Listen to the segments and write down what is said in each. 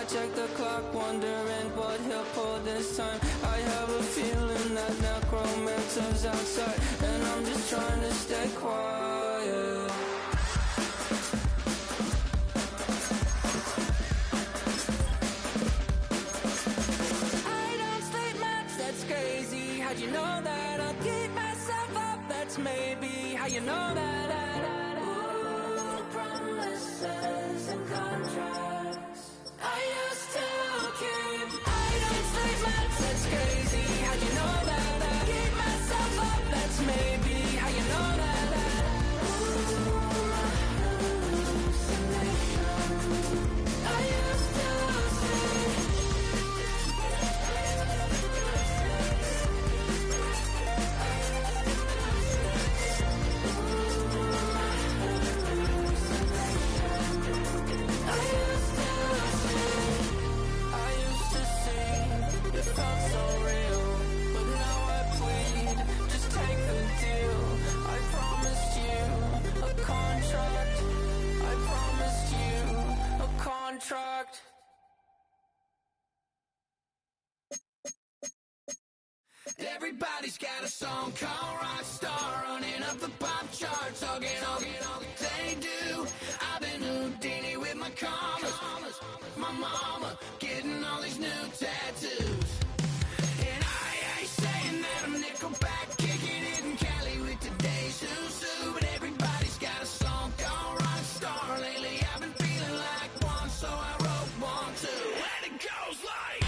I check the clock, wondering what he'll pull this time. I have a feeling that necromancer's outside, and I'm just trying to stay quiet. I don't sleep much, that's crazy. How'd you know that? I'll keep myself up, that's maybe how you know that. Ooh, promises and contracts I used to keep. I don't sleep much, that's crazy. How'd you know that? I'll keep myself up, that's maybe how you know that. Ooh, my hallucination I used to see. Everybody's got a song called Rockstar, running up the pop charts, all they do. I've been Houdini with my commas, my mama getting all these new tattoos. And I ain't saying that I'm Nickelback, kicking it in Cali with today's Susu, but everybody's got a song called Rockstar. Lately I've been feeling like one, so I wrote one too. And it goes like,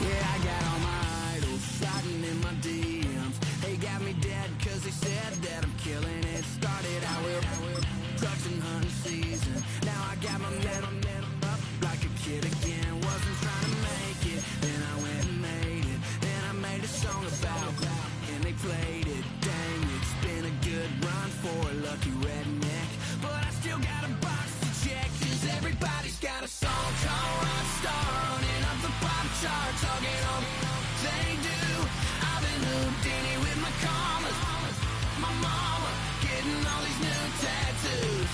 yeah, I got all my idols sliding in my DMs. They got me dead cause they said that I'm killing it. Started out with drugs and hunting season. Now I got my metal up like a kid again. Wasn't trying to make it, then I went and made it. Then I made a song about and they played it. Dang, it's been a good run for a lucky redneck, but I still got a box to check. Cause everybody's got a song called Rockstar, running up the pop charts, all they do. I've been Houdini with my commas, my mama getting all these new tattoos.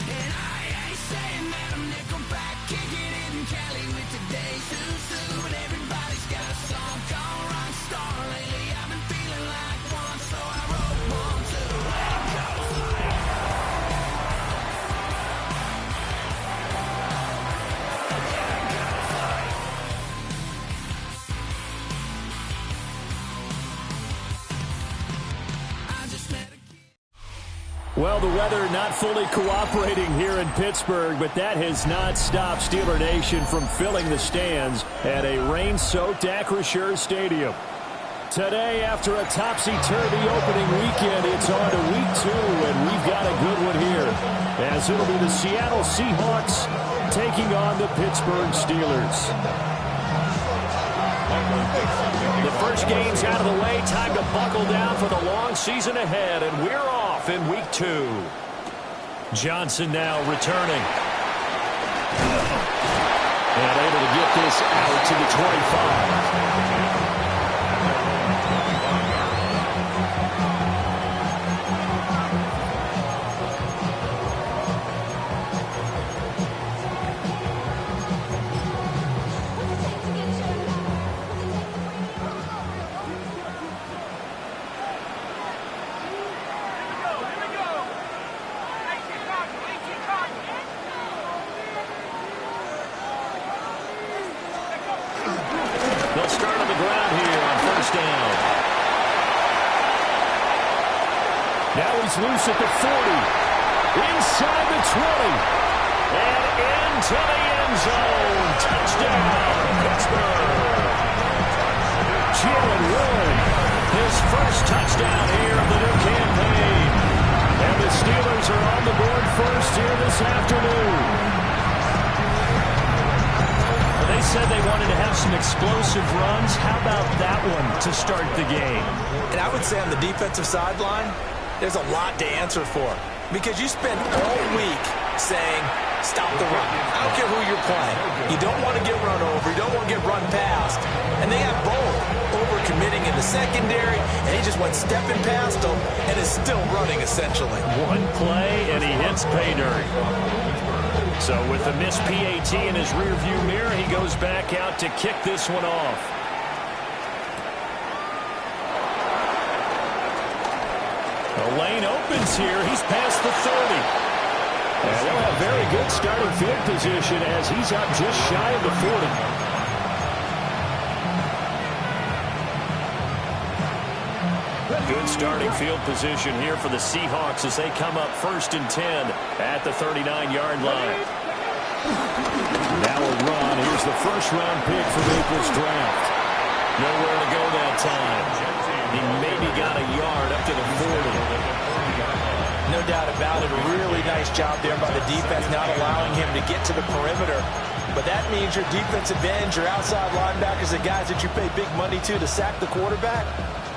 And I ain't saying that I'm Nickelback, kicking it in Cali with today's Susu, but everybody's got a song called Rockstar. Lately I've been feeling like one, so I wrote one too. And it goes like, well, the weather not fully cooperating here in Pittsburgh, but that has not stopped Steeler Nation from filling the stands at a rain-soaked Acrisure Stadium. Today, after a topsy-turvy opening weekend, it's on to week 2, and we've got a good one here, as it'll be the Seattle Seahawks taking on the Pittsburgh Steelers. The first game's out of the way. Time to buckle down for the long season ahead, and we're off in week 2. Johnson now returning. And able to get this out to the 25. They'll start on the ground here on first down. Now he's loose at the 40. Inside the 20. And into the end zone. Touchdown, Pittsburgh. Jalen Warren, his first touchdown here of the new campaign. And the Steelers are on the board first here this afternoon. They said they wanted to have some explosive runs. How about that one to start the game? And I would say on the defensive sideline, there's a lot to answer for. Because you spend all week saying, stop the run. I don't care who you're playing. You don't want to get run over. You don't want to get run past. And they have both over committing in the secondary, and he just went stepping past them and is still running, essentially. One play, and he hits pay dirt. So with the missed PAT in his rearview mirror, he goes back out to kick this one off. The lane opens here. He's past the 30. And they'll have very good starting field position as he's up just shy of the 40. Good starting field position here for the Seahawks as they come up 1st and 10 at the 39-yard line. Now a run. Here's the first-round pick from April's draft. Nowhere to go that time. He maybe got a yard up to the 40. No doubt about it. A really nice job there by the defense, not allowing him to get to the perimeter. But that means your defensive ends, your outside linebackers, the guys that you pay big money to sack the quarterback,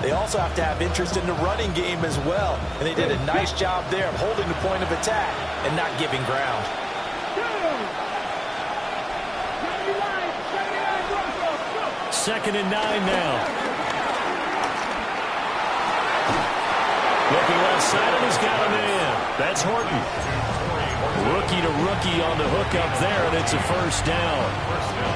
they also have to have interest in the running game as well. And they did a nice job there of holding the point of attack and not giving ground. 2nd and 9 now. Looking left side, and he's got a man. That's Horton. Rookie to rookie on the hook up there, and it's a first down.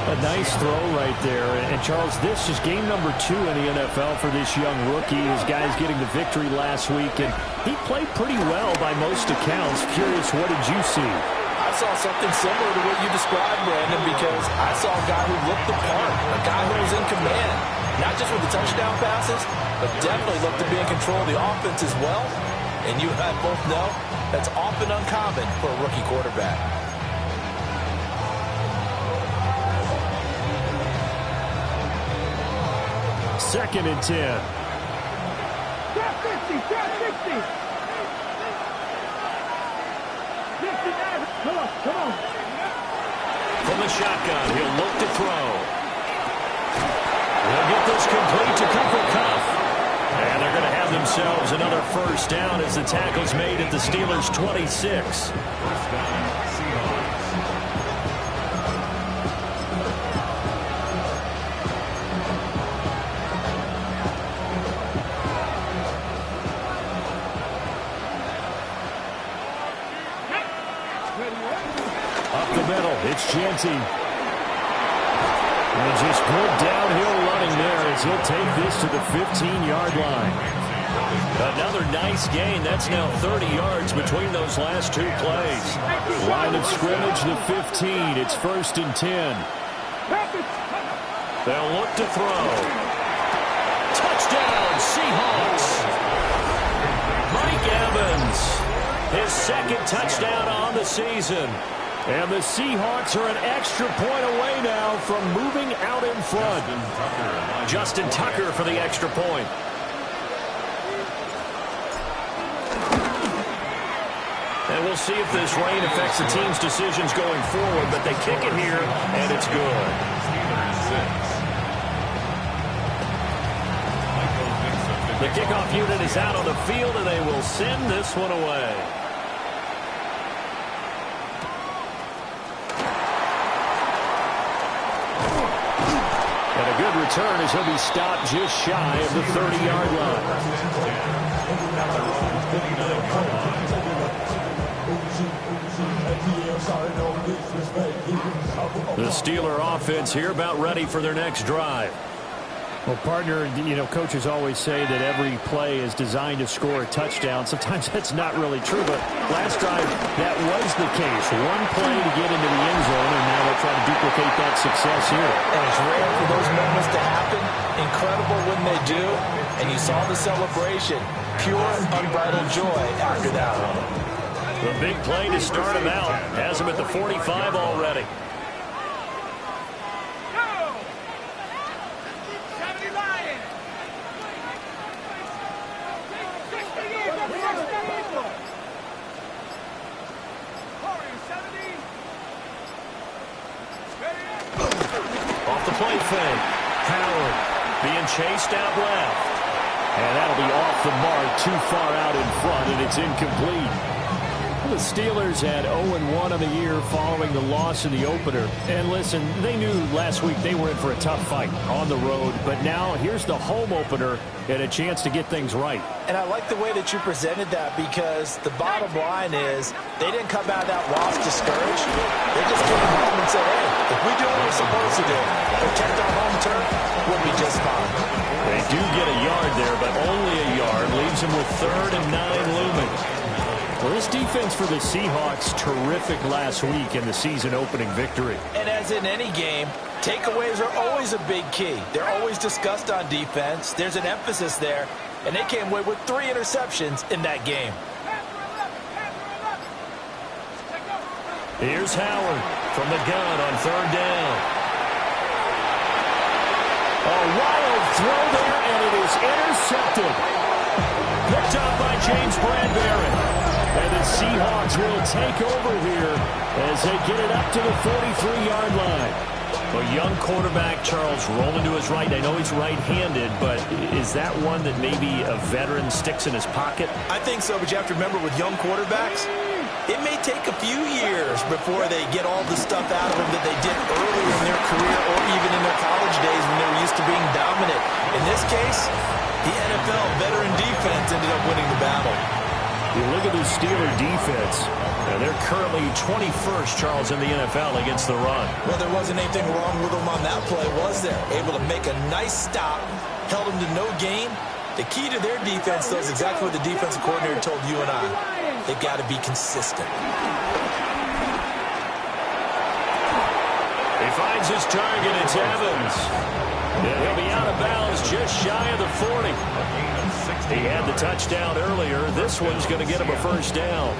A nice throw right there. And, Charles, this is game number 2 in the NFL for this young rookie. His guys getting the victory last week, and he played pretty well by most accounts. Curious, what did you see? I saw something similar to what you described, Brandon, because I saw a guy who looked the part, a guy who was in command, not just with the touchdown passes, but definitely looked to be in control of the offense as well. And you and I both know that's often uncommon for a rookie quarterback. Second and 10. Drop 50, drop 50. Come on, come on. From the shotgun, he'll look to throw. They'll get this complete to Cooper Kupp. And they're going to have themselves another first down as the tackle's made at the Steelers' 26. Up the middle, it's Jeanty. And just good downhill running there as he'll take this to the 15-yard line. Another nice gain. That's now 30 yards between those last 2 plays. Line of scrimmage, the 15. It's 1st and 10. They'll look to throw. Touchdown, Seahawks. Mike Evans, his 2nd touchdown on the season. And the Seahawks are an extra point away now from moving out in front. Justin Tucker for the extra point. And we'll see if this rain affects the team's decisions going forward, but they kick it here, and it's good. The kickoff unit is out on the field, and they will send this one away. And a good return as he'll be stopped just shy of the 30-yard line. The Steeler offense here about ready for their next drive. Well, partner, you know, coaches always say that every play is designed to score a touchdown. Sometimes that's not really true, but last drive, that was the case. One play to get into the end zone, and now they'll try to duplicate that success here. And it's rare for those moments to happen. Incredible when they do. And you saw the celebration. Pure, unbridled joy after that one. The big play to start him out. Has him at the 45 already. Off the play fake. Howard being chased out left. And that'll be off the mark, too far out in front, and it's incomplete. The Steelers had 0-1 on the year following the loss in the opener. And listen, they knew last week they were in for a tough fight on the road. But now here's the home opener and a chance to get things right. And I like the way that you presented that, because the bottom line is they didn't come out of that loss discouraged. They just came home and said, hey, if we do what we're supposed to do, protect our home turf, we'll be just fine. They do get a yard there, but only a yard. Leaves them with 3rd and 9 looming. Well, this defense for the Seahawks, terrific last week in the season-opening victory. And as in any game, takeaways are always a big key. They're always discussed on defense. There's an emphasis there, and they came away with 3 interceptions in that game. Here's Howard from the gun on 3rd down. A wild throw there, and it is intercepted. Picked up by James Bradbury. And the Seahawks will take over here as they get it up to the 43-yard line. A young quarterback, Charles, rolling to his right. I know he's right-handed, but is that one that maybe a veteran sticks in his pocket? I think so, but you have to remember with young quarterbacks, it may take a few years before they get all the stuff out of them that they did earlier in their career or even in their college days when they were used to being dominant. In this case, the NFL veteran defense ended up winning the battle. You look at the Steeler defense, and they're currently 21st, Charles, in the NFL against the run. Well, there wasn't anything wrong with them on that play, was there? Able to make a nice stop, held them to no gain. The key to their defense, though, is exactly what the defensive coordinator told you and I. They've got to be consistent. He finds his target. It's Evans. And he'll be out of bounds just shy of the 40. He had the touchdown earlier. This one's going to get him a 1st down.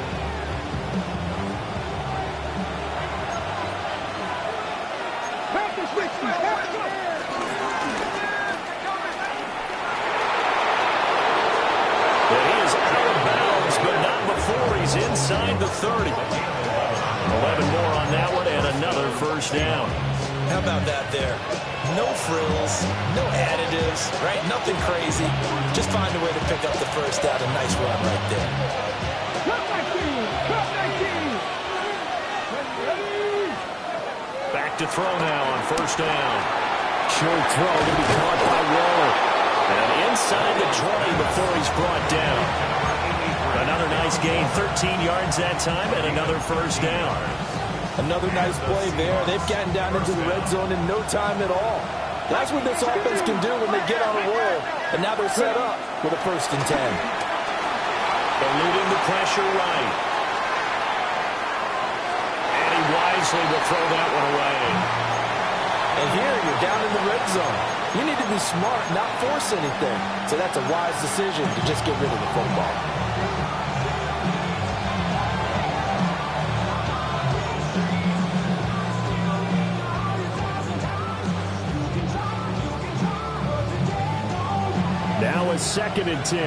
And he is out of bounds, but not before he's inside the 30. 11 more on that one, and another 1st down. How about that there? No frills, no additives, right? Nothing crazy. Just find a way to pick up the 1st down. A nice run right there. Back to throw now on 1st down. Short throw to be caught by Waller. And inside the 20 before he's brought down. Another nice gain, 13 yards that time, and another 1st down. Another nice play there. They've gotten down into the red zone in no time at all. That's what this offense can do when they get on a roll. And now they're set up with a 1st and 10. Eluding the pressure right. And he wisely will throw that one away. And here you're down in the red zone. You need to be smart, not force anything. So that's a wise decision to just get rid of the football. Now a 2nd and 10.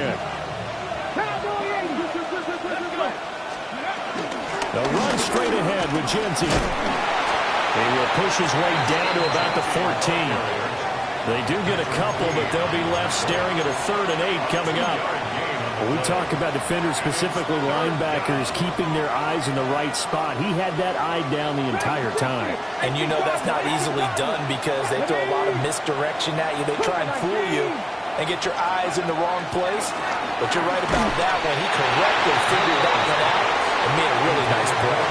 They'll run straight ahead with Genty. He will push his way down to about the 14. They do get a couple, but they'll be left staring at a 3rd and 8 coming up. When we talk about defenders, specifically linebackers, keeping their eyes in the right spot. He had that eye down the entire time. And you know that's not easily done because they throw a lot of misdirection at you. They try and fool you and get your eyes in the wrong place. But you're right about that one. He correctly figured that one out and made a really nice play.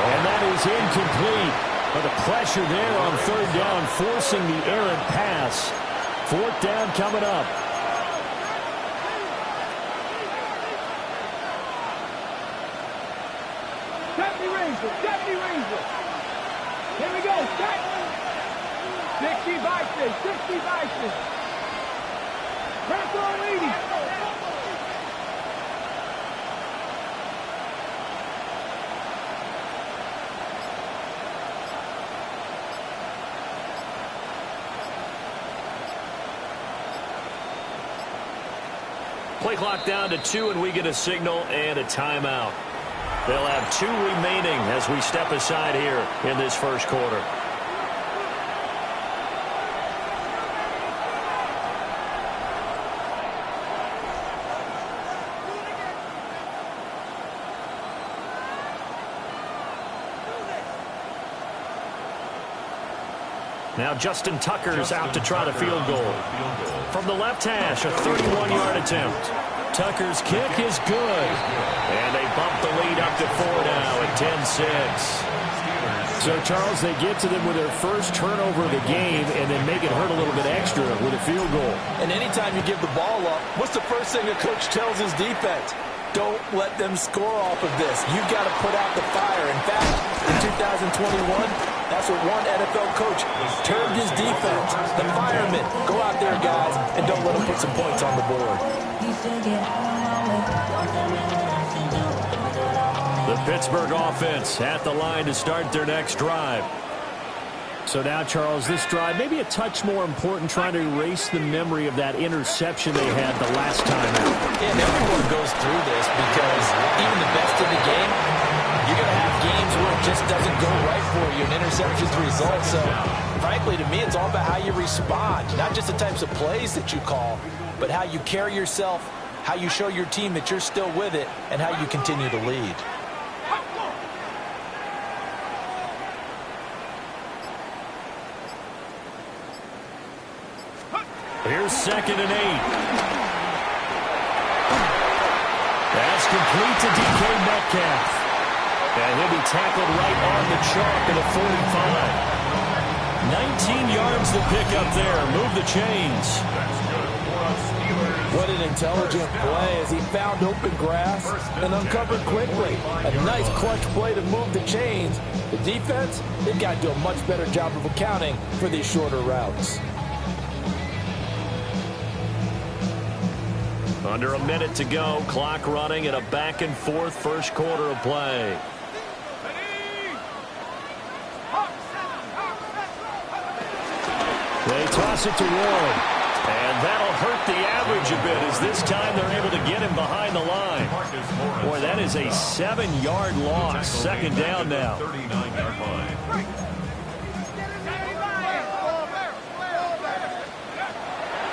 And that is incomplete. But the pressure there on 3rd down, forcing the errant pass. 4th down coming up. Deputy Ranger. Here we go. 60 Bison. 60 Bison. Press on leading. Play clock down to 2, and we get a signal and a timeout. They'll have 2 remaining as we step aside here in this 1st quarter. Now Justin Tucker's out to try the field goal. From the left hash, a 31-yard attempt. Tucker's kick is good. And they bump the lead up to 4 now at 10-6. So, Charles, they get to them with their first turnover of the game and then make it hurt a little bit extra with a field goal. And anytime you give the ball up, what's the first thing a coach tells his defense? Don't let them score off of this. You've got to put out the fire. In fact, in 2021, that's what one NFL coach termed his defense. The firemen. Go out there, guys, and don't let them put some points on the board. The Pittsburgh offense at the line to start their next drive. So now, Charles, this drive maybe a touch more important, trying to erase the memory of that interception they had the last time out. Yeah, and everyone goes through this because even the best in the game, you're going to have games where it just doesn't go right for you, and interceptions result. So, frankly, to me, it's all about how you respond, not just the types of plays that you call, but how you carry yourself, how you show your team that you're still with it, and how you continue to lead. Here's 2nd and 8. That's complete to DK Metcalf. And he'll be tackled right on the chalk at a 45. 19 yards to pick up there. Move the chains. What an intelligent play as he found open grass and uncovered quickly. A nice clutch play to move the chains. The defense, they've got to do a much better job of accounting for these shorter routes. Under a minute to go. Clock running at a back-and-forth first quarter of play. They toss it to Ward. And that'll hurt the average a bit as this time they're able to get him behind the line. Boy, that is a 7-yard loss. 2nd down now.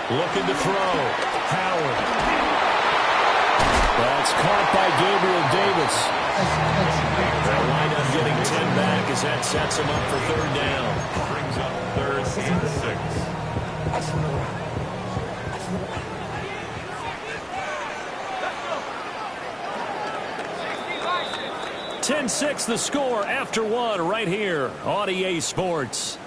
Looking to throw. Howard. That's caught by Gabriel Davis. They'll wind up getting 10 back as that sets them up for 3rd down. Brings up 3rd and 6. 10-6 the score after 1 right here on EA Sports.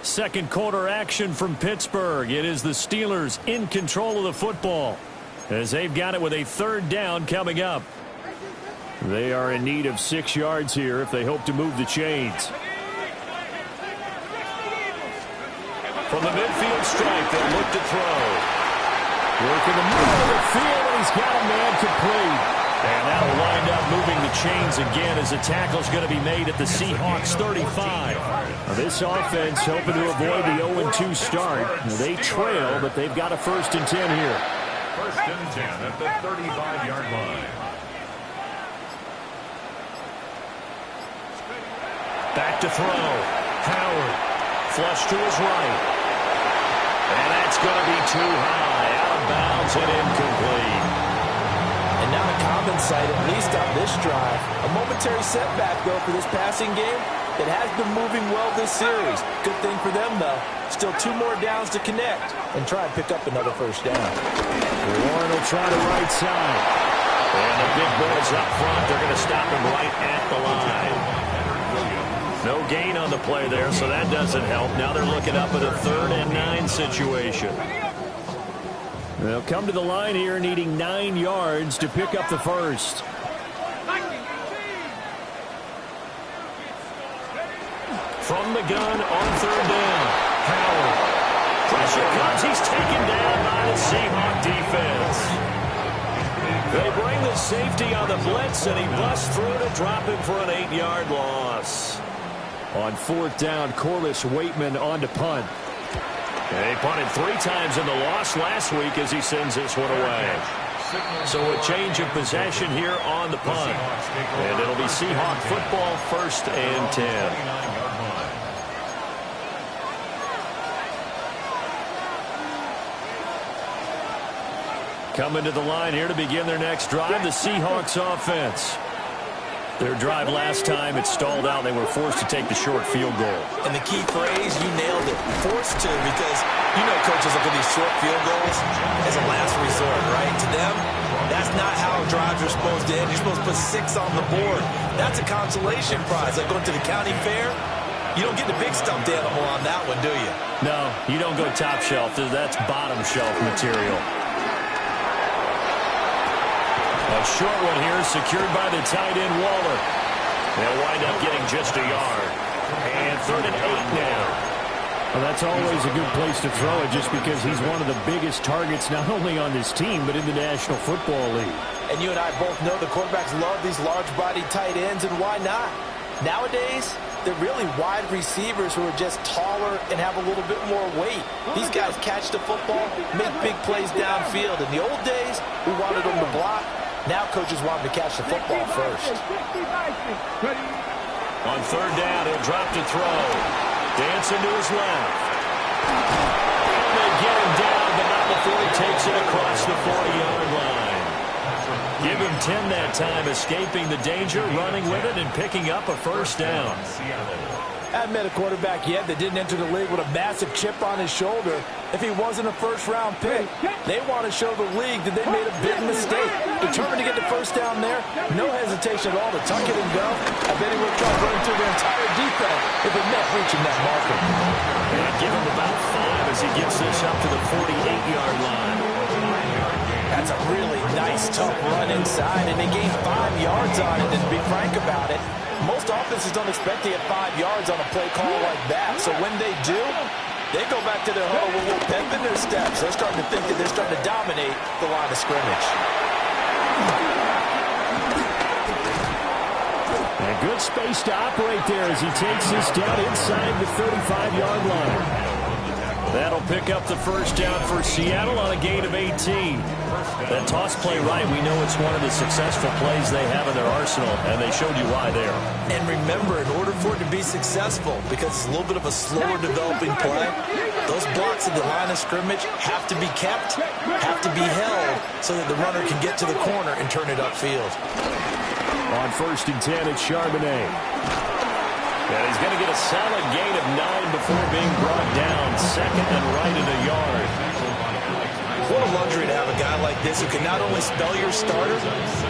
Second quarter action from Pittsburgh. It is the Steelers in control of the football as they've got it with a 3rd down coming up. They are in need of 6 yards here if they hope to move the chains. From the midfield stripe, they'll look to throw. Work in the middle of the field, and he's got a man complete. And that'll wind up moving the chains again as the tackle's going to be made at the Seahawks 35. Now this offense hoping to avoid the 0-2 start. Now they trail, but they've got a 1st and 10 here. 1st and 10 at the 35-yard line. Back to throw. Howard. Flush to his right. And that's going to be too high. Out of bounds and incomplete. And now a common sight, at least on this drive. A momentary setback, though, for this passing game. It has been moving well this series. Good thing for them, though. Still 2 more downs to connect and try and pick up another 1st down. Warren will try the right side. And the big boys up front, they're going to stop him right at the line. No gain on the play there, so that doesn't help. Now they're looking up at a 3rd and 9 situation. They'll come to the line here needing 9 yards to pick up the 1st. From the gun on 3rd down. Howard. Pressure comes. He's taken down by the Seahawk defense. They bring the safety on the blitz, and he busts through to drop him for an 8-yard loss. On 4th down, Corliss Waitman on to punt. And he punted 3 times in the loss last week as he sends this one away. So a change of possession here on the punt. And it'll be Seahawk football, 1st and 10. Coming to the line here to begin their next drive, the Seahawks offense. Their drive last time, it stalled out. They were forced to take the short field goal. And the key phrase, you nailed it. Forced to, because you know coaches look at these short field goals as a last resort, right? To them, that's not how drives are supposed to end. You're supposed to put 6 on the board. That's a consolation prize. Like going to the county fair, you don't get the big stuffed animal on that one, do you? No, you don't go top shelf. That's bottom shelf material. A short one here, secured by the tight end, Waller. They'll wind up getting just a yard. And 3rd and 8 now. Well, that's always a good place to throw it just because he's one of the biggest targets not only on this team but in the National Football League. And you and I both know the quarterbacks love these large-bodied tight ends, and why not? Nowadays, they're really wide receivers who are just taller and have a little bit more weight. These guys catch the football, make big plays downfield. In the old days, we wanted them to block. Now coaches want them to catch the football first. On 3rd down, he'll drop to throw. Dancing to his left. And they get him down, but not before he takes it across the 40-yard line. Give him 10 that time, escaping the danger, running with it, and picking up a 1st down. I haven't met a quarterback yet that didn't enter the league with a massive chip on his shoulder. If he wasn't a first-round pick, they want to show the league that they made a big mistake. Determined to get the 1st down there, no hesitation at all to tuck it and go. I bet he would try running through the entire defense if it meant reaching that marker. And give him about 5 as he gets this up to the 48-yard line. That's a really nice, tough run inside, and they gained 5 yards on it. And to be frank about it, most offenses don't expect to get 5 yards on a play call like that. So when they do, they go back to their huddle with a little pep in their steps. They're starting to think that they're starting to dominate the line of scrimmage. And good space to operate there as he takes this down inside the 35-yard line. That'll pick up the 1st down for Seattle on a gain of 18. That toss play right, we know it's one of the successful plays they have in their arsenal, and they showed you why there. And remember, in order for it to be successful, because it's a little bit of a slower developing play, those blocks at the line of scrimmage have to be kept, have to be held, so that the runner can get to the corner and turn it upfield. On 1st and 10, it's Charbonnet. And he's going to get a solid gain of 9 before being brought down. 2nd and right in a yard. What a luxury to have a guy like this who can not only spell your starter,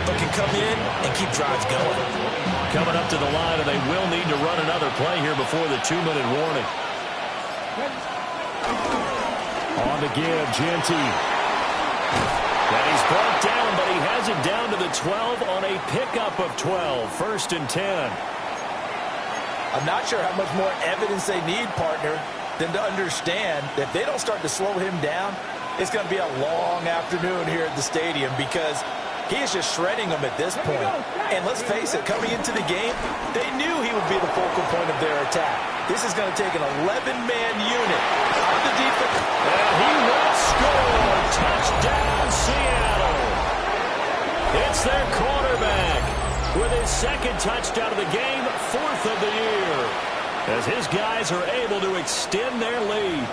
but can come in and keep drives going. Coming up to the line, and they will need to run another play here before the 2-minute warning. On to give, Jeanty. And he's brought down, but he has it down to the 12 on a pickup of 12. 1st and 10. I'm not sure how much more evidence they need, partner, than to understand that if they don't start to slow him down, it's going to be a long afternoon here at the stadium because he is just shredding them at this point. And let's face it, coming into the game, they knew he would be the focal point of their attack. This is going to take an 11-man unit out of the defense. And he will score. Touchdown, Seattle. It's their quarterback with his 2nd touchdown of the game, 4th of the year, as his guys are able to extend their lead.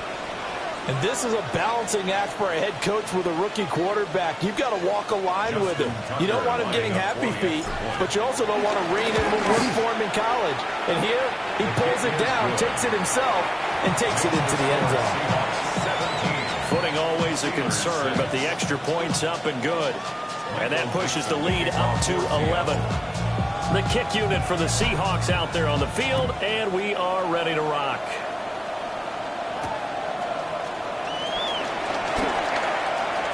And this is a balancing act for a head coach with a rookie quarterback. You've got to walk a line with him. You don't want him getting happy feet, but you also don't want to rein in what worked for him in college. And here, he pulls it down, takes it himself, and takes it into the end zone. Footing always a concern, but the extra point's up and good. And that pushes the lead up to 11. The kick unit for the Seahawks out there on the field, and we are ready to rock.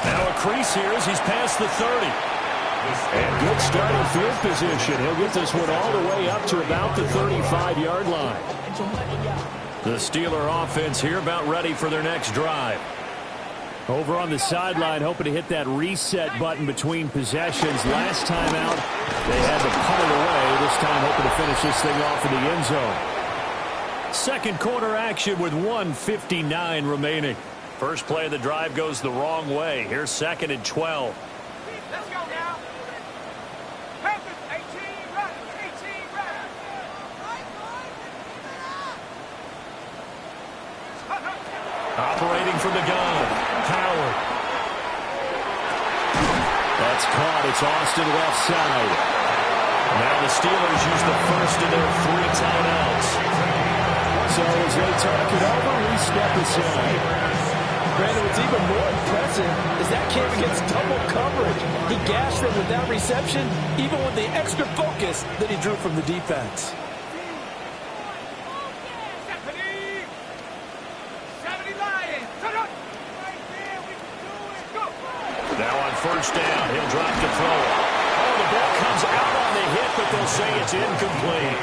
Now a crease here as he's past the 30. And good starting field position. He'll get this one all the way up to about the 35-yard line. The Steeler offense here about ready for their next drive. Over on the sideline, hoping to hit that reset button between possessions. Last time out, they had to punt it away. This time, hoping to finish this thing off in the end zone. Second quarter action with 1:59 remaining. First play of the drive goes the wrong way. Here's 2nd and 12. Let's go now. Panthers, 18 runners, 18 runners. Operating from the gun, Howard. That's caught. It's Austin left side. Now the Steelers use the first of their 3 timeouts. So as they talk it over, we step aside. Brandon, what's even more impressive is that came against double coverage. He gashed them with that reception, even with the extra focus that he drew from the defense. 70 Lions. Shut up. Right there. We can do it. Go. Now on first down, he'll drop to throw it. Oh, the ball comes out on the hit, but they'll say it's incomplete.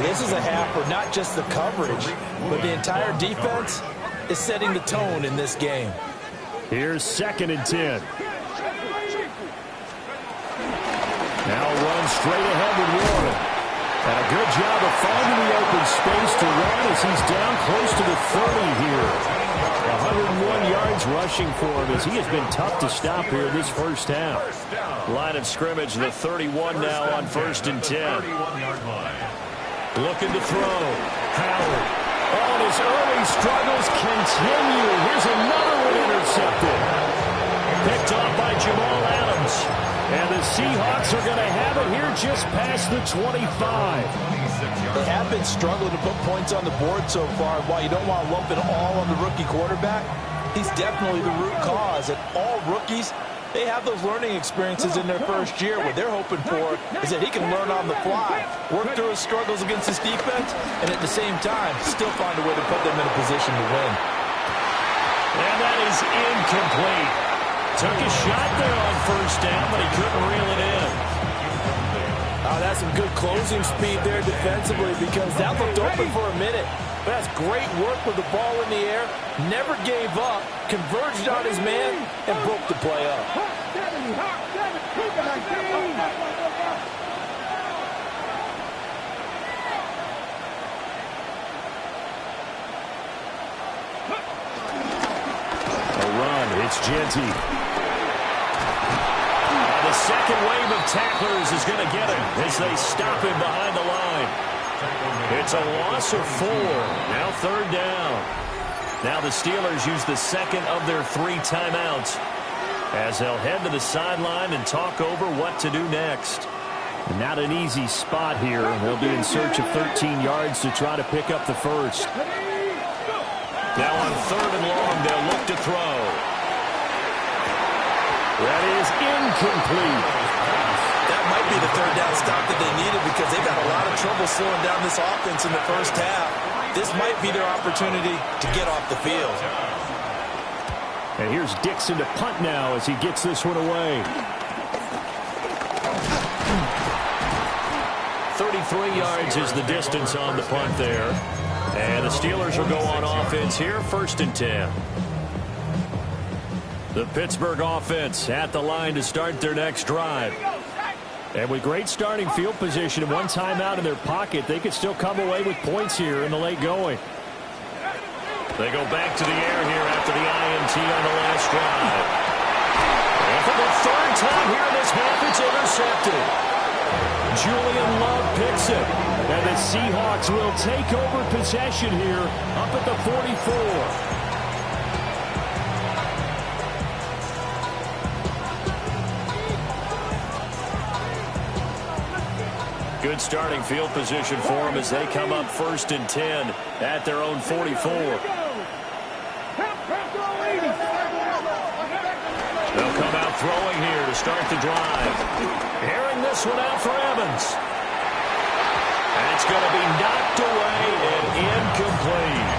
This is a half where not just the coverage, but the entire defense is setting the tone in this game. Here's 2nd and 10. Now run straight ahead with Warren. And a good job of finding the open space to run as he's down close to the 30 here. 101 yards rushing for him as he has been tough to stop here this first half. Line of scrimmage, the 31 now on 1st and 10. Looking to throw. Howard. Oh, his early struggles continue. Here's another one intercepted. Picked off by Jamal Adams. And the Seahawks are going to have it here just past the 25. They have been struggling to put points on the board so far. While you don't want to lump it all on the rookie quarterback, he's definitely the root cause. And all rookies, they have those learning experiences in their first year. What they're hoping for is that he can learn on the fly, work through his struggles against his defense, and at the same time, still find a way to put them in a position to win. And that is incomplete. Took a shot there on first down, but he couldn't reel it in. Oh, that's some good closing speed there defensively because that looked open for a minute. But that's great work with the ball in the air. Never gave up, converged on his man, and broke the play up. A run, it's Genty. The second wave of tacklers is going to get him as they stop him behind the line. It's a loss of 4. Now 3rd down. Now the Steelers use the second of their 3 timeouts as they'll head to the sideline and talk over what to do next. Not an easy spot here. They'll be in search of 13 yards to try to pick up the first. Now on 3rd and long, they'll look to throw. That is incomplete. That might be the 3rd down stop that they needed because they've got a lot of trouble slowing down this offense in the first half. This might be their opportunity to get off the field. And here's Dixon to punt now as he gets this one away. 33 yards is the distance on the punt there. And the Steelers will go on offense here, 1st and 10. The Pittsburgh offense at the line to start their next drive. And with great starting field position and 1 timeout in their pocket, they could still come away with points here in the late going. They go back to the air here after the INT on the last drive. And for the 3rd time here in this half, it's intercepted. Julian Love picks it. And the Seahawks will take over possession here up at the 44. Good starting field position for them as they come up 1st and 10 at their own 44. They'll come out throwing here to start the drive. Airing this one out for Evans. And it's going to be knocked away and incomplete.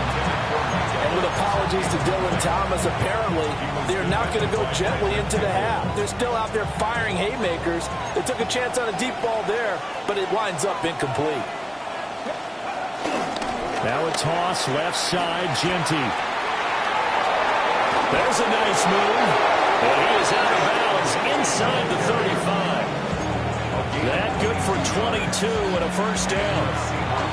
And with apologies to Dylan Thomas, apparently they're not going to go gently into the half. They're still out there firing haymakers. They took a chance on a deep ball there, but it winds up incomplete. Now a toss left side, Genty. There's a nice move. And he is out of bounds inside the 35. That good for 22 and a first down.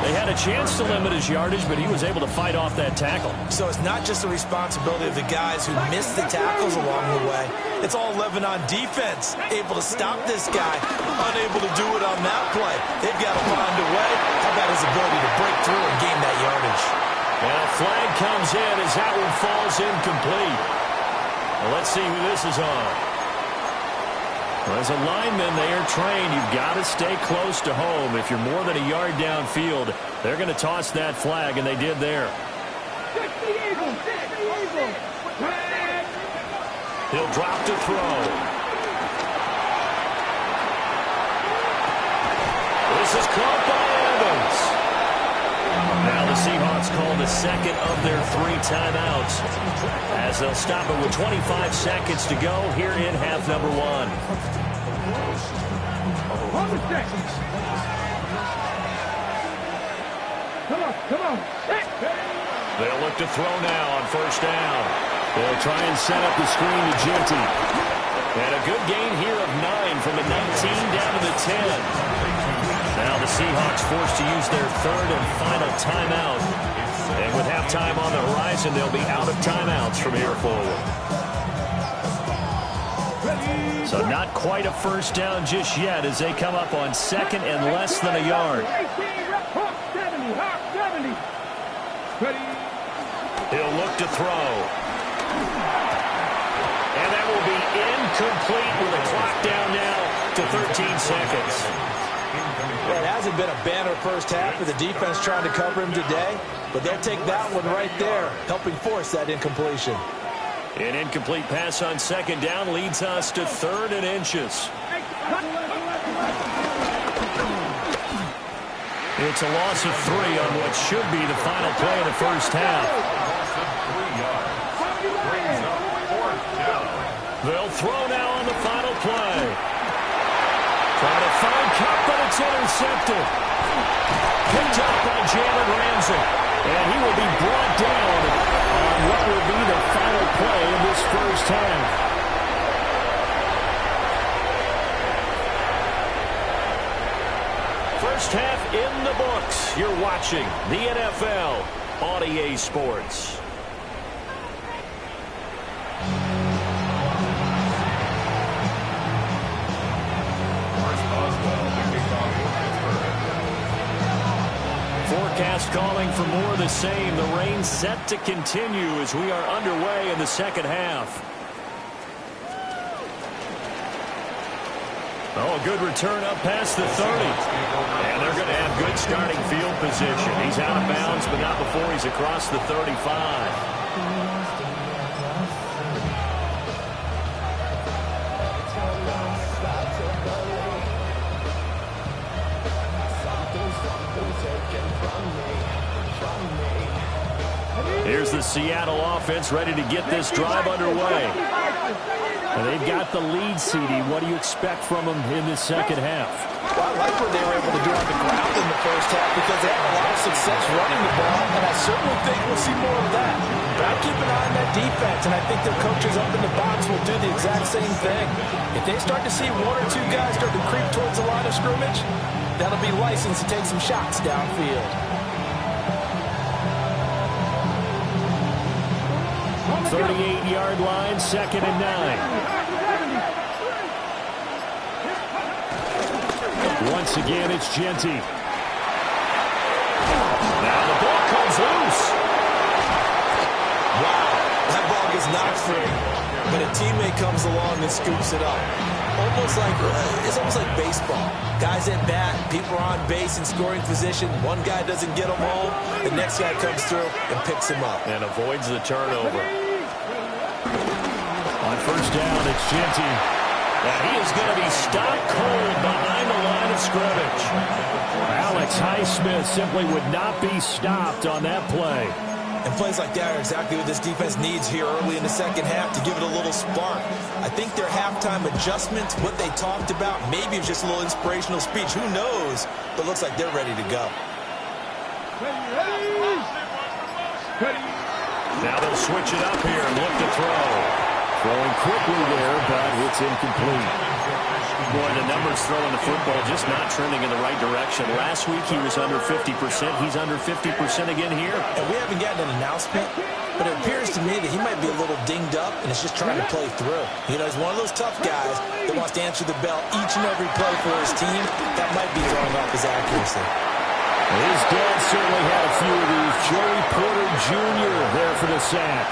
They had a chance to limit his yardage, but he was able to fight off that tackle. So it's not just the responsibility of the guys who missed the tackles along the way. It's all 11 on defense, able to stop this guy, unable to do it on that play. They've got to find a way. How about his ability to break through and gain that yardage? And a flag comes in as that one falls incomplete. Well, let's see who this is on. Well, as a lineman, they are trained. You've got to stay close to home. If you're more than a yard downfield, they're going to toss that flag, and they did there. He'll drop to throw. This is caught by Evans. Now the Seahawks call the second of their 3 timeouts as they'll stop it with 25 seconds to go here in half number 1. Come on. They'll look to throw now on first down. They'll try and set up the screen to Genty. And a good gain here of 9 from the 19 down to the 10. Now the Seahawks forced to use their 3rd and final timeout. And with halftime on the horizon, they'll be out of timeouts from here forward. So not quite a first down just yet as they come up on second and less than a yard. He'll look to throw. And that will be incomplete with a clock down now to 13 seconds. Well, it hasn't been a banner first half for the defense trying to cover him today, but they'll take that one right there, helping force that incompletion. An incomplete pass on second down leads us to 3rd and inches. It's a loss of 3 on what should be the final play of the first half. They'll throw now on the final play. Trying to find Kupp, but it's intercepted. Picked up by Jalen Ramsey. And he will be brought down on what will be the final play of this first half. First half in the books. You're watching the NFL on EA Sports. Forecast calling for more of the same. The rain set to continue as we are underway in the second half. Oh, a good return up past the 30. And they're going to have good starting field position. He's out of bounds, but not before he's across the 35. Here's the Seattle offense ready to get this drive underway. And they've got the lead, CD. What do you expect from them in the second half? Well, I like what they were able to do on the ground in the first half because they had a lot of success running the ball, and I certainly think we'll see more of that. But I keep an eye on that defense, and I think their coaches up in the box will do the exact same thing. If they start to see 1 or 2 guys start to creep towards the line of scrimmage, that'll be license to take some shots downfield. 38-yard line, 2nd and 9. Once again, it's Genty. Now the ball comes loose. Wow, that ball gets knocked free, but a teammate comes along and scoops it up. It's almost like baseball. Guys at bat, people are on base in scoring position. One guy doesn't get him home, the next guy comes through and picks him up. And avoids the turnover. On first down, it's Genty. And he is going to be stopped cold behind the line of scrimmage. Alex Highsmith simply would not be stopped on that play. And plays like that are exactly what this defense needs here early in the second half to give it a little spark. I think their halftime adjustments, what they talked about, maybe it was just a little inspirational speech. Who knows? But it looks like they're ready to go. Now they'll switch it up here and look to throw. Throwing quickly there, but it's incomplete. Boy, the numbers throwing the football just not trending in the right direction. Last week he was under 50%. He's under 50% again here. And we haven't gotten an announcement, but it appears to me that he might be a little dinged up and is just trying to play through. You know, he's one of those tough guys that wants to answer the bell each and every play for his team. That might be throwing off his accuracy. His dad certainly had a few of these. Joey Porter Jr. there for the sack.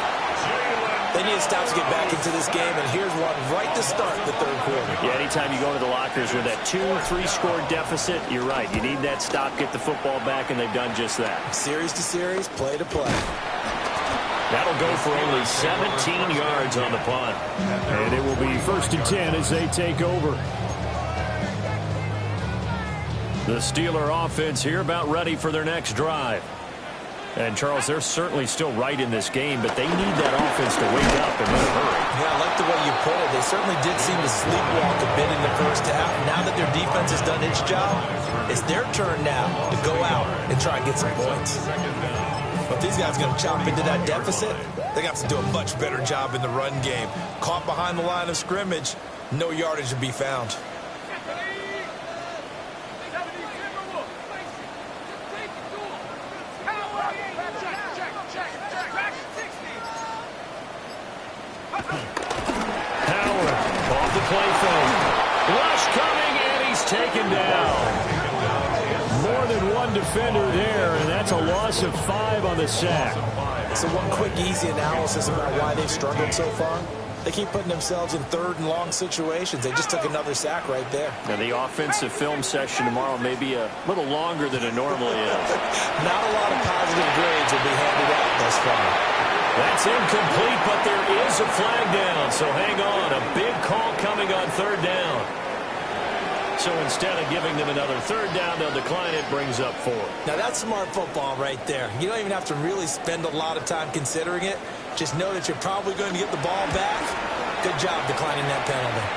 They They need to stop to get back into this game, and here's one right to start the third quarter. Yeah, anytime you go to the lockers with that 2-3 score deficit, you're right. You need that stop, get the football back, and they've done just that. Series to series, play to play. That'll go for only 17 yards on the punt. And it will be 1st and 10 as they take over. The Steeler offense here about ready for their next drive. And, Charles, they're certainly still right in this game, but they need that offense to wake up and in a hurry. Yeah, I like the way you put it. They certainly did seem to sleepwalk a bit in the first half. Now that their defense has done its job, it's their turn now to go out and try and get some points. But these guys are going to chop into that deficit. They got to do a much better job in the run game. Caught behind the line of scrimmage, no yardage to be found. Howard off the play fake. Rush coming, and he's taken down. More than one defender there, and that's a loss of 5 on the sack. So one quick, easy analysis about why they've struggled so far. They keep putting themselves in 3rd and long situations. They just took another sack right there. Now, the offensive film session tomorrow may be a little longer than it normally is. Not a lot of positive grades will be handed out thus far. That's incomplete, but there is a flag down, so hang on. A big call coming on 3rd down. So instead of giving them another 3rd down, they'll decline it, brings up 4. Now, that's smart football right there. You don't even have to really spend a lot of time considering it. Just know that you're probably going to get the ball back. Good job declining that penalty.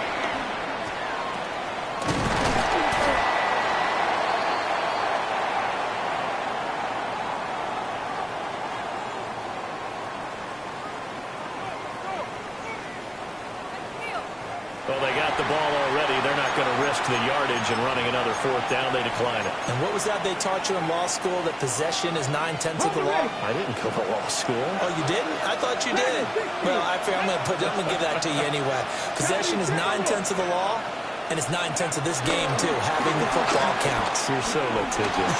Well, they got the ball already. They're not going to risk the yardage and running another 4th down. They decline it. And what was that they taught you in law school, that possession is 9/10 of the law? I didn't go to law school. Oh, you didn't? I thought you did. Well, I'm going to give that to you anyway. Possession is 9/10 of the law, and it's 9/10 of this game, too, having the football counts. You're so litigious.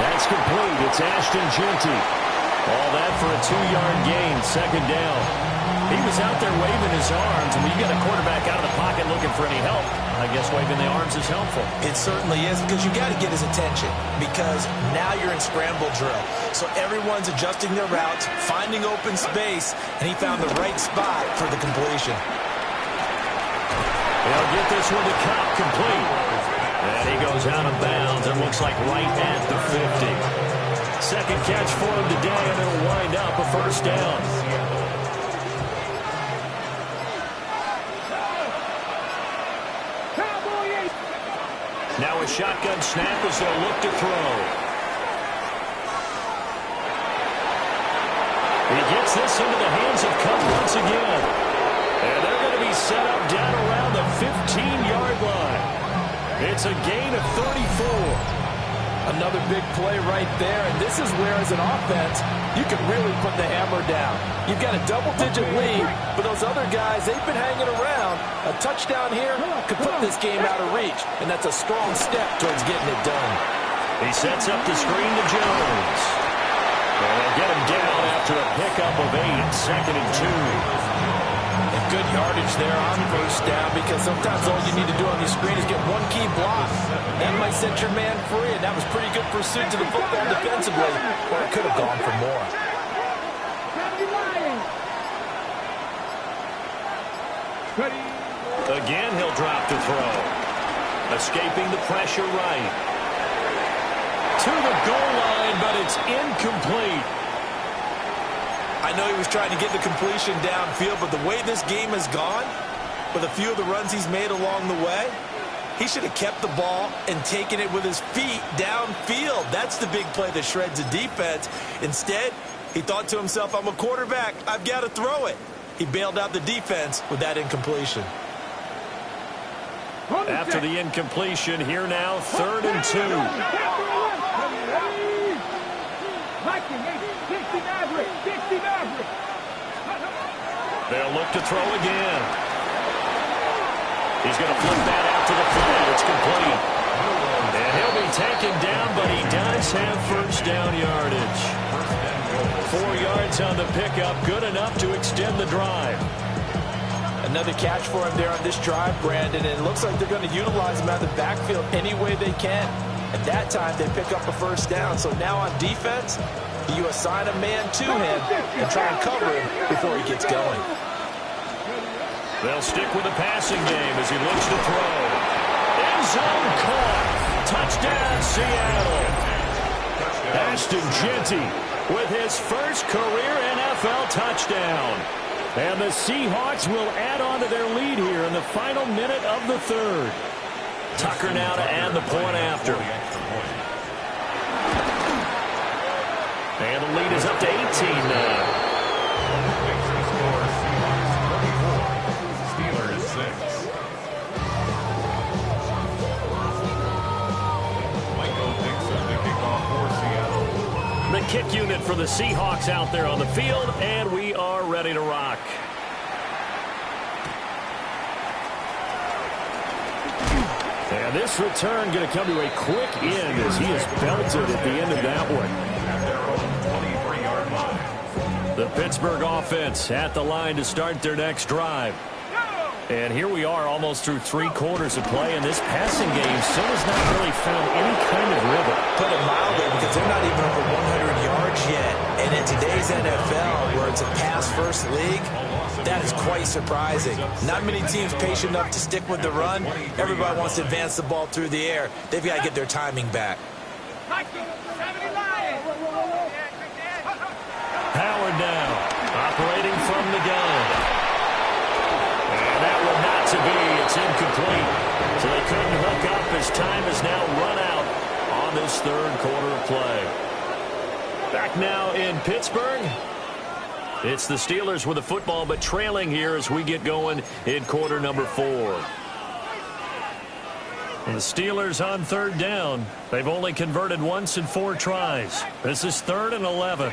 That's complete. It's Ashton Jeanty. All that for a 2-yard gain, 2nd down. He was out there waving his arms, and when you got a quarterback out of the pocket looking for any help, I guess waving the arms is helpful. It certainly is, because you got to get his attention, because now you're in scramble drill. So everyone's adjusting their routes, finding open space, and he found the right spot for the completion. They'll get this one to Cobb, complete. And he goes out of bounds and looks like right at the 50. 2nd catch for him today, and it'll wind up a 1st down. Now a shotgun snap as they'll look to throw. He gets this into the hands of Kupp once again. And they're going to be set up down around the 15-yard line. It's a gain of 34. Another big play right there, and this is where, as an offense, you can really put the hammer down. You've got a double-digit lead, but those other guys, they've been hanging around. A touchdown here could put this game out of reach, and that's a strong step towards getting it done. He sets up the screen to Jones. And they'll get him down after a pickup of 8, 2nd and 2. And good yardage there on 1st down, because sometimes all you need to do on your screen is get one key block. That might set your man free, and that was pretty good pursuit to the football defensively, or it could have gone for more. Again, he'll drop the throw. Escaping the pressure right. To the goal line, but it's incomplete. I know he was trying to get the completion downfield, but the way this game has gone, with a few of the runs he's made along the way, he should have kept the ball and taken it with his feet downfield. That's the big play that shreds the defense. Instead, he thought to himself, I'm a quarterback, I've got to throw it. He bailed out the defense with that incompletion. After the incompletion, here now, 3rd and 2. They'll look to throw again. He's going to flip that out to the flat. It's complete. And he'll be taken down, but he does have 1st down yardage. 4 yards on the pickup, good enough to extend the drive. Another catch for him there on this drive, Brandon, and it looks like they're going to utilize him out of the backfield any way they can. At that time, they pick up a first down. So now on defense, you assign a man to him and try and cover him before he gets going. They'll stick with the passing game as he looks to throw. End zone caught. Touchdown, Seattle. Ashton Jeanty with his first career NFL touchdown. And the Seahawks will add on to their lead here in the final minute of the third. Tucker now to add the point after. And the lead is up to 18 now. Steelers 6. Michael Dixon, the kickoff for Seattle. The kick unit for the Seahawks out there on the field, and we are ready to rock. And this return going to come to a quick end as he is belted at the end of that one. At their own 23-yard line. The Pittsburgh offense at the line to start their next drive. And here we are almost through 3 quarters of play, and this passing game still has not really found any kind of rhythm. Put it mildly, because they're not even over 100 yards yet. And in today's NFL, where it's a pass-first league, that is quite surprising. Not many teams patient enough to stick with the run. Everybody wants to advance the ball through the air. They've got to get their timing back. Howard now, operating from the gun. And that one not to be. It's incomplete. So they couldn't hook up as time has now run out on this third quarter of play. Back now in Pittsburgh. It's the Steelers with the football, but trailing here as we get going in quarter number 4. And the Steelers on third down. They've only converted once in 4 tries. This is 3rd and 11.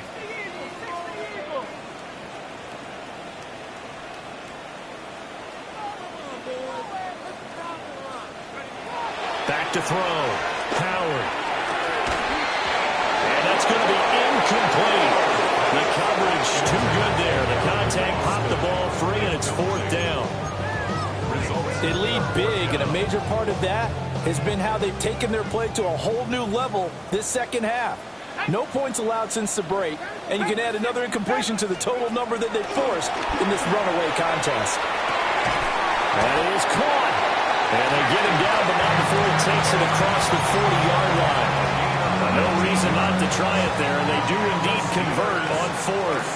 Back to throw. Howard. And that's going to be incomplete. The coverage too good there. The contact popped the ball free, and it's 4th down. They lead big, and a major part of that has been how they've taken their play to a whole new level this second half. No points allowed since the break, and you can add another incompletion to the total number that they forced in this runaway contest. That is caught. And they get him down, but not before he takes it across the 40-yard line. No reason not to try it there, and they do indeed convert on 4th.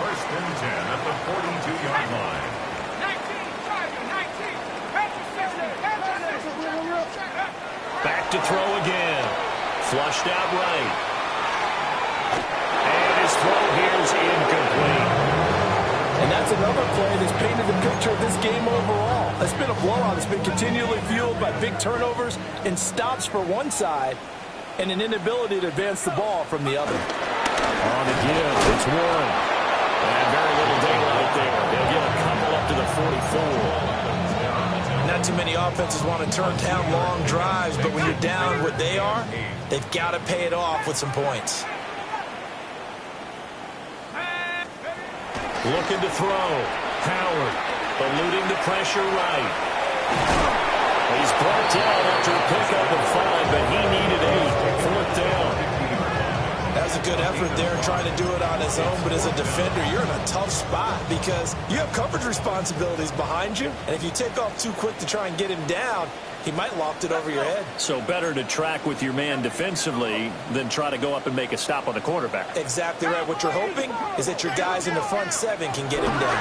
1st and 10 at the 42-yard line. 19, Back to throw again. Flushed out right. And his throw here is incomplete. And that's another play that's painted the picture of this game overall. It's been a blowout. It's been continually fueled by big turnovers and stops for one side and an inability to advance the ball from the other. On the give, it's 1. And very little daylight there. They'll give a couple up to the 44. Not too many offenses want to turn down long drives, but when you're down what they are, they've got to pay it off with some points. Looking to throw. Howard eluding the pressure right. He's brought down after a pickup of 5, but he needed 8. 4th down. That was a good effort there trying to do it on his own, but as a defender, you're in a tough spot because you have coverage responsibilities behind you, and if you take off too quick to try and get him down, he might loft it over your head. So better to track with your man defensively than try to go up and make a stop on the quarterback. Exactly right. What you're hoping is that your guys in the front 7 can get him down.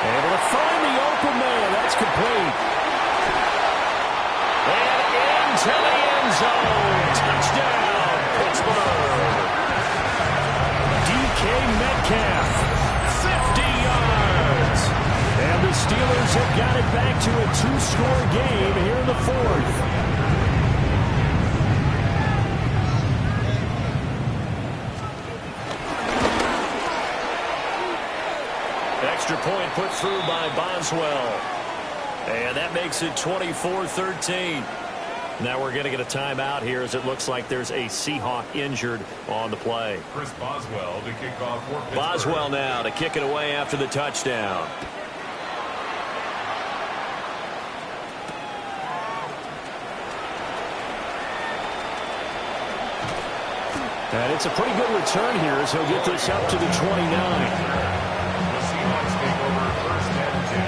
Able to find the open man. That's complete. And into the end zone. Touchdown, Pittsburgh. DK Metcalf, 50 yards. And the Steelers have got it back to a 2-score game here in the 4th. Extra point put through by Boswell. And that makes it 24-13. Now we're going to get a timeout here as it looks like there's a Seahawk injured on the play. Chris Boswell to kick off for Pittsburgh. Boswell now to kick it away after the touchdown. And it's a pretty good return here as he'll get this up to the 29. The Seahawks take over first and 10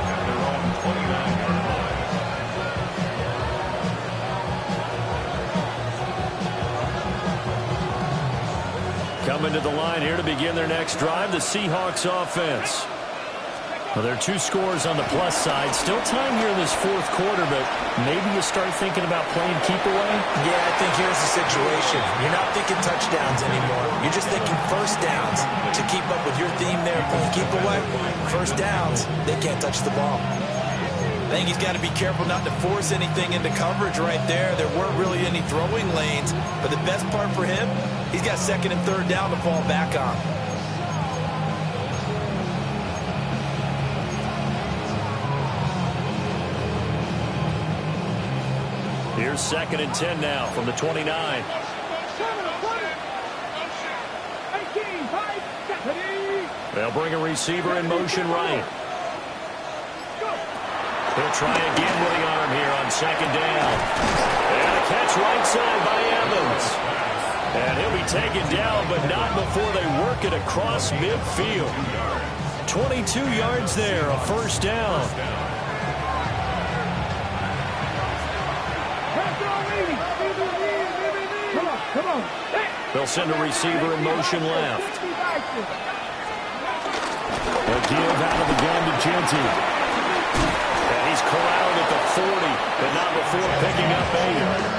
at their own 29-yard line. Coming to the line here to begin their next drive, the Seahawks offense. Well, there are 2 scores on the plus side. Still time here in this fourth quarter, but maybe you start thinking about playing keep away? Yeah, I think here's the situation. You're not thinking touchdowns anymore. You're just thinking first downs. To keep up with your theme there, playing keep away, first downs, they can't touch the ball. I think he's got to be careful not to force anything into coverage right there. There weren't really any throwing lanes, but the best part for him, he's got second and third down to fall back on. Here's second and 10 now from the 29. They'll bring a receiver in motion right. He'll try again with the arm here on second down. And a catch right side by Evans. And he'll be taken down, but not before they work it across midfield. 22 yards there, a first down. Come on. They'll send a receiver in motion left. A give out of the gun to Genty. And he's corralled at the 40, but not before picking up 8.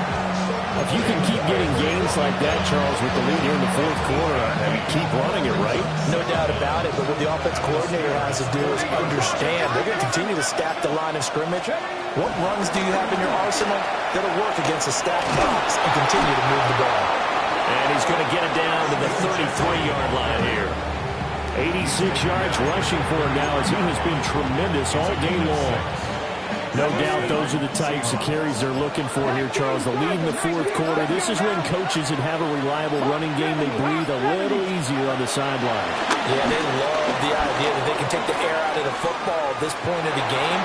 If you can keep getting gains like that, Charles, with the lead here in the fourth quarter, I mean, keep running it, right? No doubt about it, but what the offense coordinator has to do is understand they're going to continue to stack the line of scrimmage. What runs do you have in your arsenal that'll work against a stacked box and continue to move the ball? And he's going to get it down to the 33-yard line here. 86 yards rushing for him now as he has been tremendous all game long. No doubt those are the types of carries they're looking for here, Charles. The lead in the fourth quarter. This is when coaches that have a reliable running game, they breathe a little easier on the sideline. Yeah, they love the idea that they can take the air out of the football at this point of the game.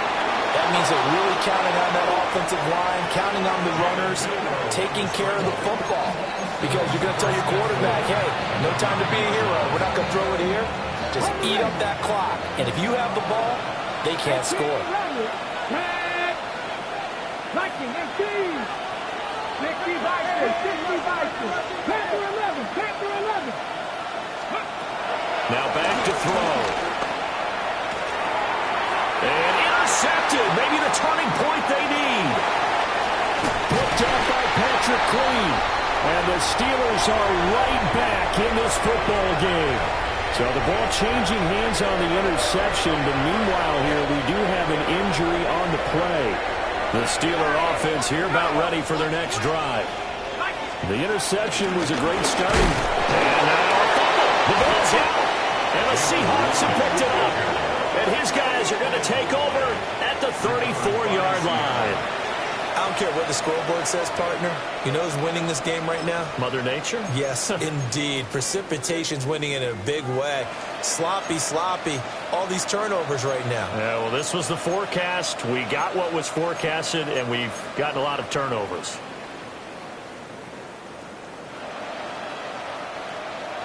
That means they're really counting on that offensive line, counting on the runners, taking care of the football. Because you're going to tell your quarterback, hey, no time to be a hero. We're not going to throw it here. Just eat up that clock. And if you have the ball, they can't score. Now back to throw. And intercepted. Maybe the turning point they need. Picked up by Patrick Queen. And the Steelers are right back in this football game. So the ball changing hands on the interception. But meanwhile here, we do have an injury on the play. The Steeler offense here about ready for their next drive. The interception was a great start. And now a fumble. The ball's out. And the Seahawks have picked it up. And his guys are going to take over at the 34-yard line. I don't care what the scoreboard says, partner. You know who's winning this game right now? Mother Nature? Yes, indeed. Precipitation's winning in a big way. Sloppy. All these turnovers right now. Yeah, well, this was the forecast. We got what was forecasted, and we've gotten a lot of turnovers.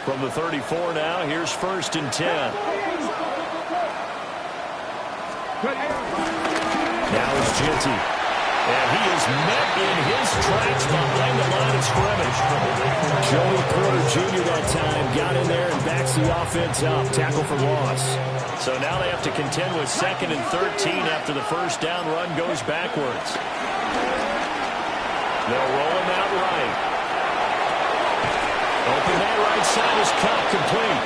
From the 34 now, here's first and 10. Now is Genty. And he is met in his tracks behind the line of scrimmage. Joey Porter Jr. that time got in there and backs the offense up. Tackle for loss. So now they have to contend with second and 13 after the first down run goes backwards. They'll roll him out right. Open man right side is caught complete.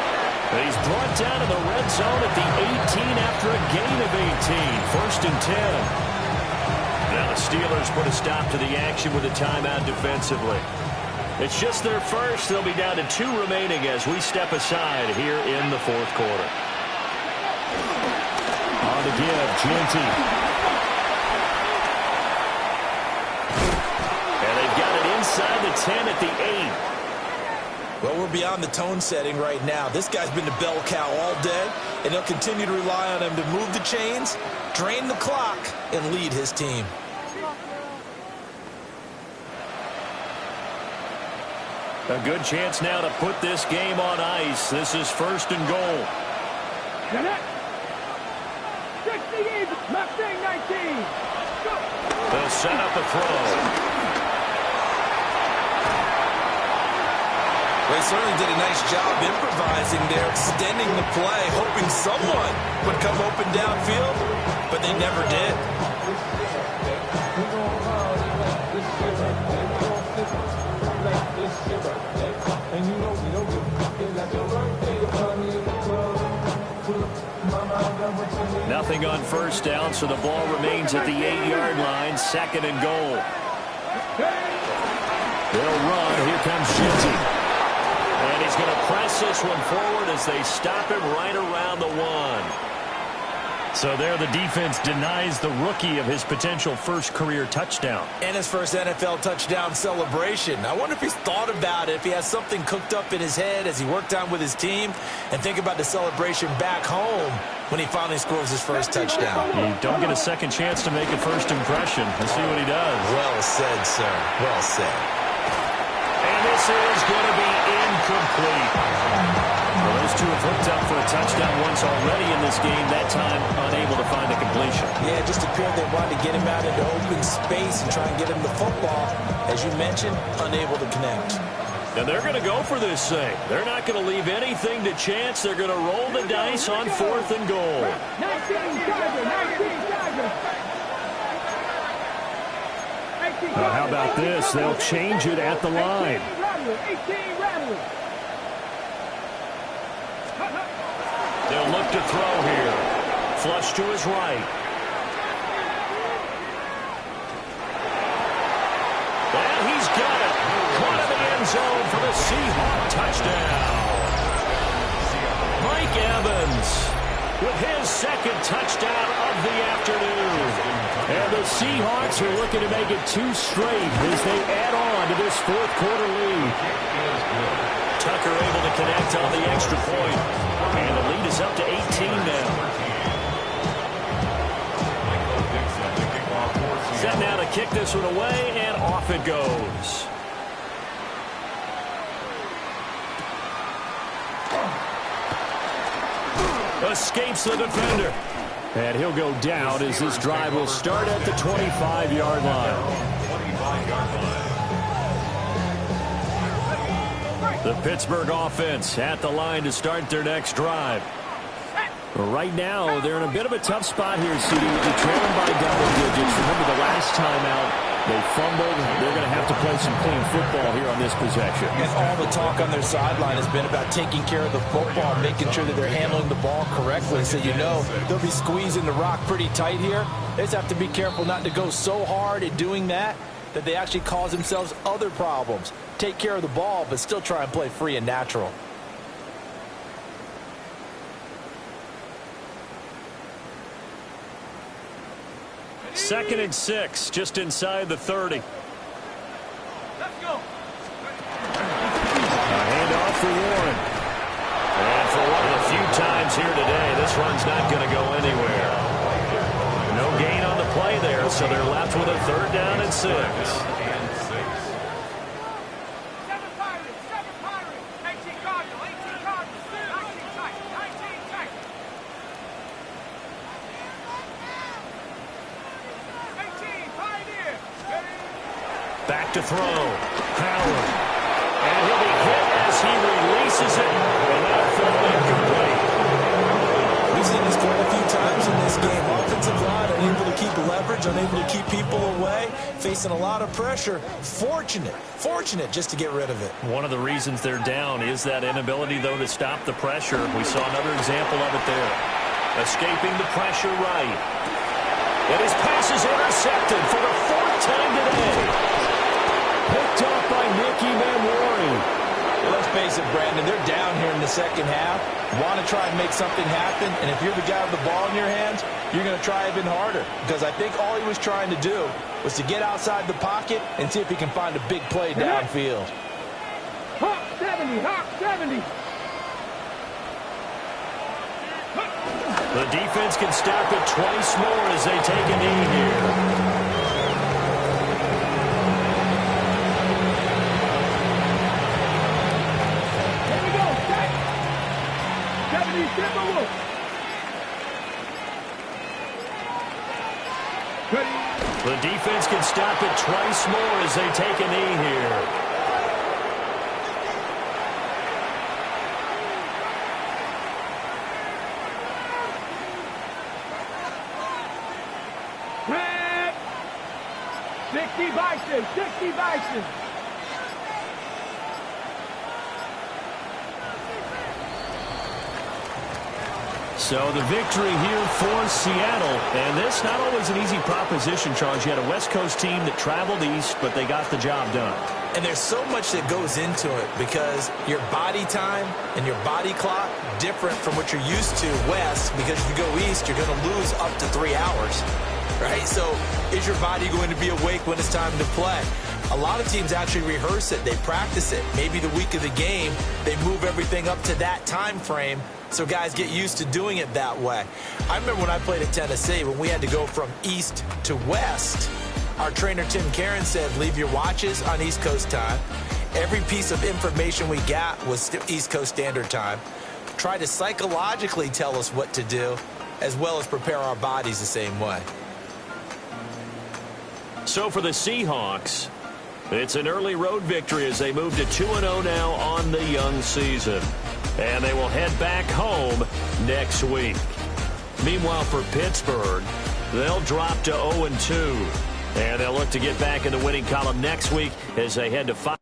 He's brought down in the red zone at the 18 after a gain of 18. First and 10. Now the Steelers put a stop to the action with a timeout defensively. It's just their first. They'll be down to 2 remaining as we step aside here in the fourth quarter. On the give, Genty. 10 at the 8. Well, we're beyond the tone setting right now. This guy's been the bell cow all day, and he'll continue to rely on him to move the chains, drain the clock, and lead his team. A good chance now to put this game on ice. This is 1st and goal. 60, Mustang 19. Go. They'll set up a throw. They certainly did a nice job improvising there, extending the play, hoping someone would come open downfield, but they never did. Nothing on 1st down, so the ball remains at the 8-yard line. 2nd and goal. They'll run. Here comes Shinty. And he's going to press this one forward as they stop him right around the 1. So there the defense denies the rookie of his potential first career touchdown. And his first NFL touchdown celebration. I wonder if he's thought about it, if he has something cooked up in his head as he worked on with his team, and think about the celebration back home when he finally scores his first touchdown. You don't get a second chance to make a first impression. Let's see what he does. Well said, sir. Well said. And this is going to be incomplete. Well, those two have hooked up for a touchdown once already in this game, that time unable to find a completion. Yeah, it just appeared they wanted to get him out into open space and try and get him the football. As you mentioned, unable to connect. And they're going to go for this thing. They're not going to leave anything to chance. They're going to roll the dice on 4th and goal. 19 Tiger. How about this? They'll change it at the line. 18 Rattler. They'll look to throw here. Flush to his right. And he's got it. Caught in the end zone for the Seahawk touchdown. Mike Evans with his 2nd touchdown of the afternoon. And the Seahawks are looking to make it 2 straight as they add on to this 4th quarter lead. Tucker able to connect on the extra point. And the lead is up to 18 now. Set now to kick this one away, and off it goes. Escapes the defender. And he'll go down as this drive will start at the 25-yard line. The Pittsburgh offense at the line to start their next drive. Right now, they're in a bit of a tough spot here, CD. They're trailing by double digits. Remember the last time out, they fumbled. They're going to have to play some clean football here on this possession. And all the talk on their sideline has been about taking care of the football, making sure that they're handling the ball correctly. So you know they'll be squeezing the rock pretty tight here. They just have to be careful not to go so hard at doing that they actually cause themselves other problems. Take care of the ball, but still try and play free and natural. Second and 6, just inside the 30. Let's go. A handoff for Warren. And for one of the few times here today, this run's not going to go anywhere. No gain on the play there, so they're left with a 3rd down and 6. 7 Pirates. 18 Cardinals. 19 Titans. 19 Titans. 18 Pioneer. Back to throw. Howard. And he'll be hit as he releases it. And that'll fall incomplete. We've seen this quite a few times in this game. Offensive line unable to keep leverage, unable to keep people away, facing a lot of pressure. Fortunate just to get rid of it. One of the reasons they're down is that inability, though, to stop the pressure. We saw another example of it there. Escaping the pressure right. And his pass is intercepted for the 4th time today. Picked off by Nicky Manwari. Let's face it, Brandon, they're down here in the second half. want to try and make something happen, and if you're the guy with the ball in your hands, you're going to try even harder, because I think all he was trying to do was to get outside the pocket and see if he can find a big play downfield. Hawk 70, Hawk 70. The defense can stop it twice more as they take a knee here. The defense can stop it twice more as they take a knee here. Red. 60 Bison, 60 Bison. So the victory here for Seattle. And this not always an easy proposition, Charles. You had a West Coast team that traveled east, but they got the job done. And there's so much that goes into it because your body time and your body clock different from what you're used to west, because if you go east, you're going to lose up to 3 hours, right? So is your body going to be awake when it's time to play? A lot of teams actually rehearse it. They practice it. Maybe the week of the game, they move everything up to that time frame so guys get used to doing it that way. I remember when I played at Tennessee, when we had to go from east to west, our trainer Tim Karen said, leave your watches on East Coast time. Every piece of information we got was East Coast Standard Time. Try to psychologically tell us what to do, as well as prepare our bodies the same way. So for the Seahawks, it's an early road victory as they move to 2-0 now on the young season. And they will head back home next week. Meanwhile, for Pittsburgh, they'll drop to 0-2. And they'll look to get back in the winning column next week as they head to 5.